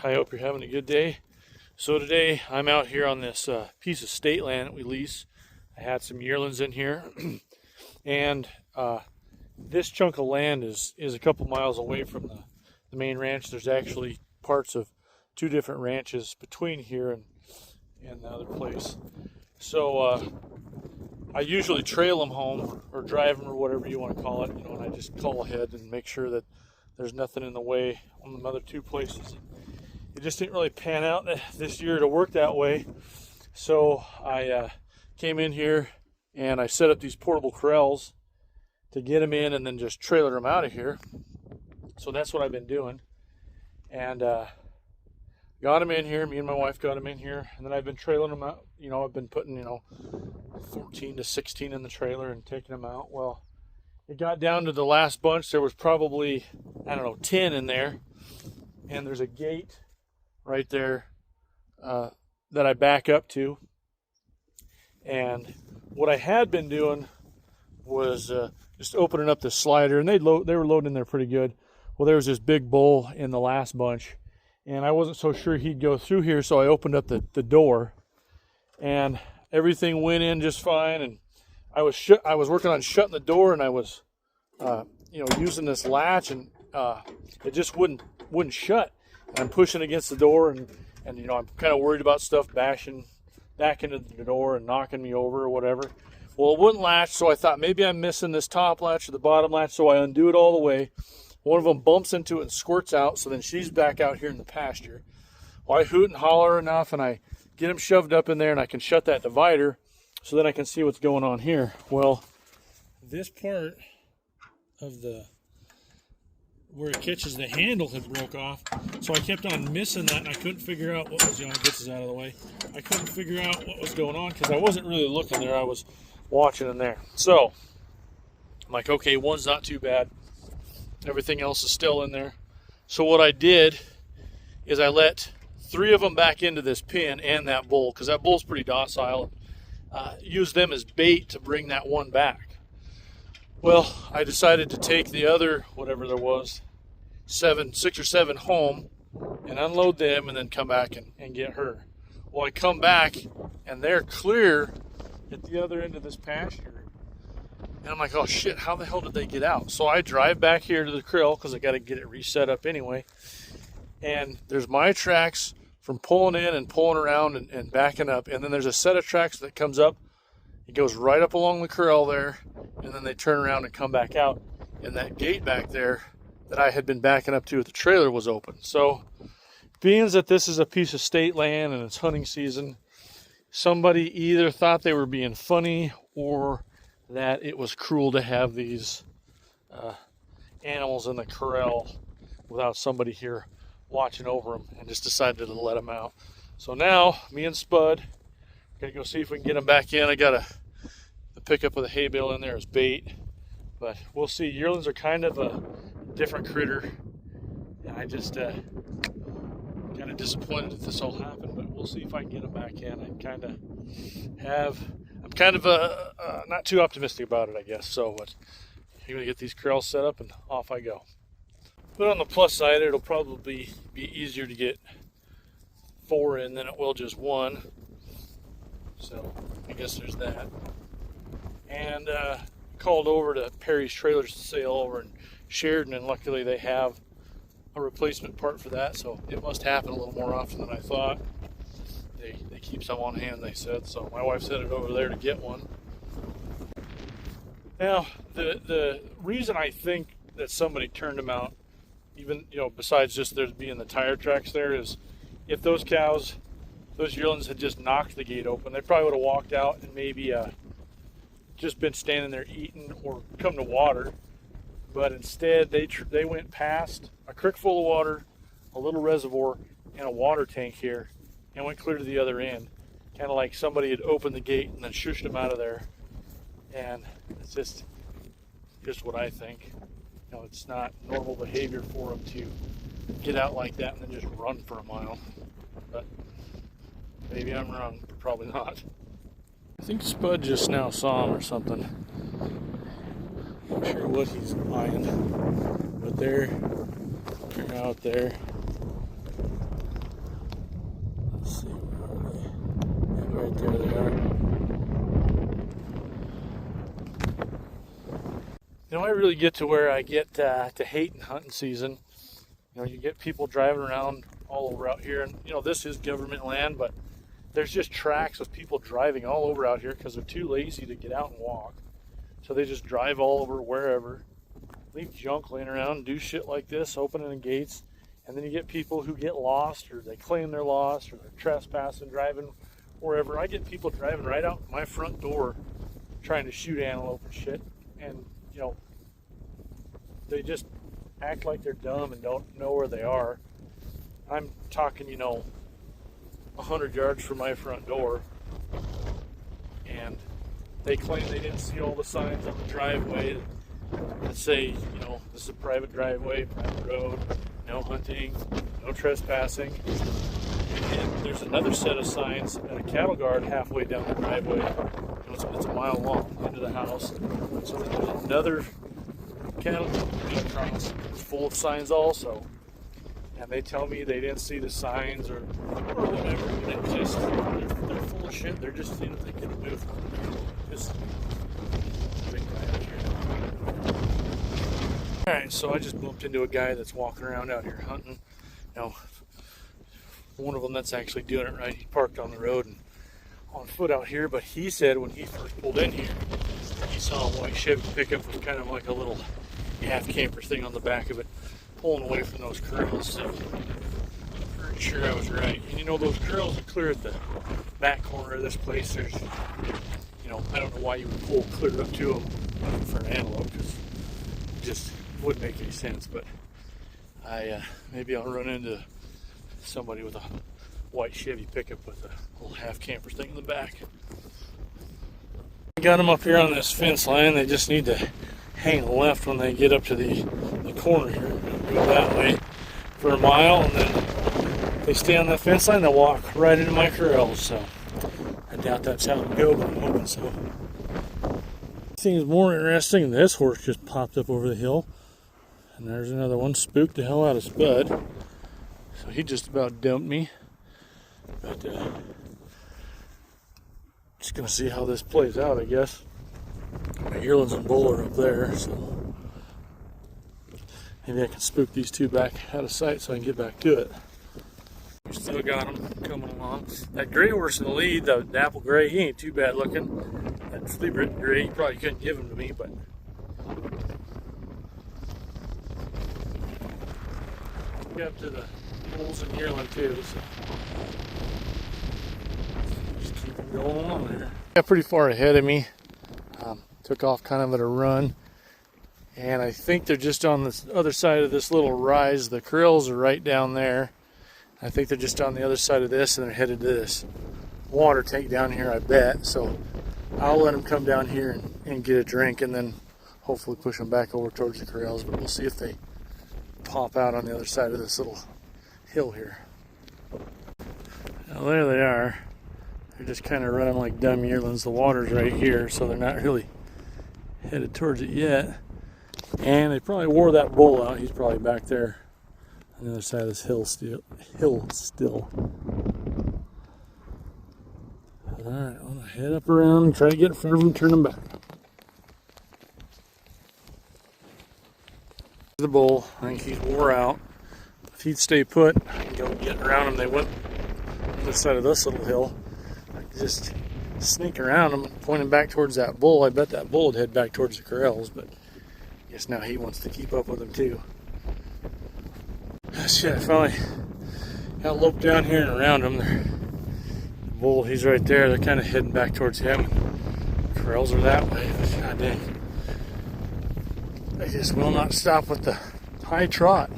I hope you're having a good day. So today I'm out here on this piece of state land that we lease. I had some yearlings in here, and this chunk of land is a couple miles away from the main ranch. There's actually parts of two different ranches between here and the other place. So I usually trail them home or drive them or whatever you want to call it, and I just call ahead and make sure that there's nothing in the way on the other two places. It just didn't really pan out this year to work that way. So I came in here and I set up these portable corrals to get them in and then just trailer them out of here. So that's what I've been doing. And got them in here. Me and my wife got them in here. And then I've been trailing them out. I've been putting, 14 to 16 in the trailer and taking them out. Well, it got down to the last bunch. There was probably, 10 in there. And there's a gate right there that I back up to. And what I had been doing was just opening up the slider, and they were loading in there pretty good. Well, there was this big bull in the last bunch, and I wasn't so sure he'd go through here, so I opened up the door, and everything went in just fine. And I was working on shutting the door, and I was using this latch, and it just wouldn't shut. I'm pushing against the door, and I'm kind of worried about stuff bashing back into the door and knocking me over or whatever. Well, it wouldn't latch, so I thought maybe I'm missing this top latch or the bottom latch, so I undo it all the way. One of them bumps into it and squirts out, so then she's back out here in the pasture. Well, I hoot and holler enough, and I get them shoved up in there, and I can shut that divider so then I can see what's going on here. Well, this part of where it catches the handle had broke off, so I kept on missing that, and I couldn't figure out what was, this is out of the way. I couldn't figure out what was going on because I wasn't really looking there. I was watching in there. So I'm like, okay, one's not too bad. Everything else is still in there. So what I did is I let 3 of them back into this pen and that bull, because that bull's pretty docile. Used them as bait to bring that one back. Well, I decided to take the other, whatever there was, 6 or 7 home and unload them and then come back and get her. Well, I come back and they're clear at the other end of this pasture. And I'm like, oh shit, how the hell did they get out? So I drive back here to the krill because I got to get it reset up anyway. And there's my tracks from pulling in and pulling around and backing up. And then there's a set of tracks that comes up. It goes right up along the corral there, and then they turn around and come back out. And that gate back there that I had been backing up to with the trailer was open. So, being that this is a piece of state land and it's hunting season, somebody either thought they were being funny or that it was cruel to have these animals in the corral without somebody here watching over them, and just decided to let them out. So now, me and Spud are going to go see if we can get them back in. I got the pickup with a hay bale in there as bait, but we'll see. Yearlings are kind of a different critter, and I just kind of disappointed that this all happened, but we'll see if I can get them back in. I'm kind of not too optimistic about it, I guess. So, but I'm going to get these corrals set up and off I go. But on the plus side, it'll probably be easier to get 4 in than it will just 1. So I guess there's that. And called over to Perry's Trailer Sale over in Sheridan, and luckily they have a replacement part for that, so it must happen a little more often than I thought. They keep some on hand, they said, so my wife's headed over there to get one. Now, the reason I think that somebody turned them out, even, besides just there being the tire tracks there, is if those cows, those yearlings had just knocked the gate open, they probably would have walked out and maybe just been standing there eating or come to water. But instead, they went past a creek full of water, a little reservoir, and a water tank here, and went clear to the other end. Kind of like somebody had opened the gate and then shushed them out of there. And it's just what I think. It's not normal behavior for them to get out like that and then just run for a mile. But maybe I'm wrong, but probably not. I think Spud just now saw him or something. Not sure what he's eyeing, but they're out there. I really get to where I get to hating hunting season. You get people driving around all over out here, and this is government land, but there's just tracks of people driving all over out here because they're too lazy to get out and walk. So they just drive all over wherever, leave junk laying around, and do shit like this, opening the gates. And then you get people who get lost, or they claim they're lost, or they're trespassing, driving wherever. I get people driving right out my front door trying to shoot antelope and shit. And, they just act like they're dumb and don't know where they are. I'm talking, 100 yards from my front door. And they claim they didn't see all the signs on the driveway that say, this is a private driveway, private road, no hunting, no trespassing. And there's another set of signs at a cattle guard halfway down the driveway. It's a mile long into the house. So there's another cattle guard across. It's full of signs also. And they tell me they didn't see the signs or whatever. They're full of shit. They're just, they can move. Just big guy out here. Alright, so I just bumped into a guy that's walking around out here hunting. One of them that's actually doing it right. He parked on the road and on foot out here, but he said when he first pulled in here, he saw a white Chevy pickup with kind of like a little half camper thing on the back of it, pulling away from those corrals. So I'm pretty sure I was right. And those corrals are clear at the back corner of this place. There's, I don't know why you would pull clear up to them for an antelope, because it just wouldn't make any sense. But maybe I'll run into somebody with a white Chevy pickup with a little half camper thing in the back. Got them up here on this fence line. They just need to hang left when they get up to the corner here. Go that way for a mile, and then they stay on that fence line. They'll walk right into my corrals. So I doubt that's how it go, but I'm hoping so. Thing's more interesting. This horse just popped up over the hill, and there's another one. Spooked the hell out of Spud. So he just about dumped me. But just gonna see how this plays out, I guess. My yearlings and bull are up there, so maybe I can spook these two back out of sight so I can get back to it. We still got them coming along. That gray horse in the lead, the apple gray, he ain't too bad looking. That flea gray, you probably couldn't give him to me, but get up to the bulls and yearling too. So just keep them going on there. Got pretty far ahead of me. Took off kind of at a run, and I think they're just on the other side of this little rise. The corrals are right down there. I think they're just on the other side of this, and they're headed to this water tank down here, I bet. So I'll let them come down here and get a drink, and then hopefully push them back over towards the corrals. But we'll see if they pop out on the other side of this little hill here. Now there they are. They're just kind of running like dumb yearlings. The water's right here, so they're not really headed towards it yet. And they probably wore that bull out. He's probably back there on the other side of this hill still. Alright, I'm gonna head up around and try to get in front of them and turn them back. The bull, I think he's wore out. If he'd stay put, I can go get around him. They went on this side of this little hill. I could just sneak around him, pointing back towards that bull. I bet that bull would head back towards the corrals, but I guess now he wants to keep up with him too. Shit, I finally got loped down here and around him. The bull, he's right there. They're kind of heading back towards him. The corrals are that way, but god dang. They just will not stop with the high trot.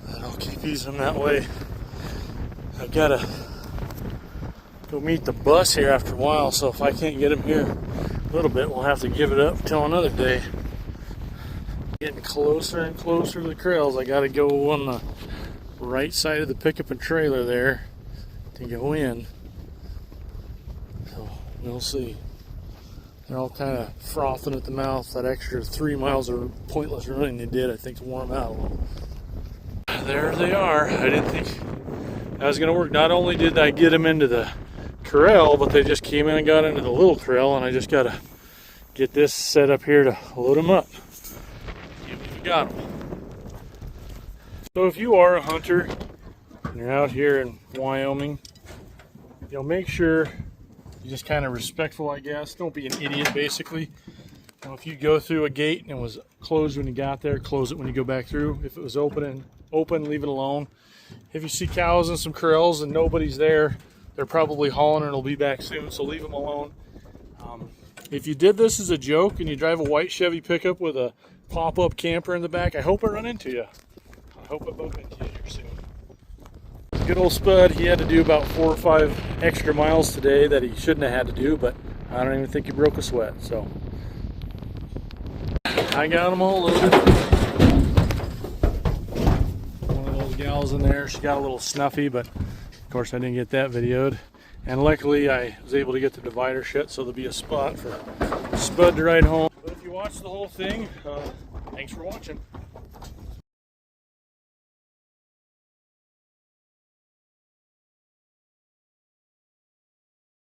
But I'll keep easing that way. I've got to go meet the bus here after a while, so if I can't get him here a little bit, we'll have to give it up till another day. Getting closer and closer to the corrals. I got to go on the right side of the pickup and trailer there to go in. So we'll see. They're all kind of frothing at the mouth. That extra 3 miles of pointless running they did, I think, to warm out a little. There they are. I didn't think that was going to work. Not only did I get them into the corral, but they just came in and got into the little corral, and I just got to get this set up here to load them up. Even if you got them. So if you are a hunter and you're out here in Wyoming, you know, make sure you're just kind of respectful, I guess. Don't be an idiot, basically. You know, if you go through a gate and it was closed when you got there, close it when you go back through. If it was open, leave it alone. If you see cows in some corrals and nobody's there, they're probably hauling and it'll be back soon, so leave them alone. If you did this as a joke and you drive a white Chevy pickup with a pop-up camper in the back, I hope I run into you. I hope I bump into you here soon. Good old Spud, he had to do about 4 or 5 extra miles today that he shouldn't have had to do, but I don't even think he broke a sweat, so. I got them all loaded. One of those gals in there, she got a little snuffy, but of course I didn't get that videoed. And luckily I was able to get the divider shut, so there'll be a spot for Spud to ride home. But if you watch the whole thing, thanks for watching.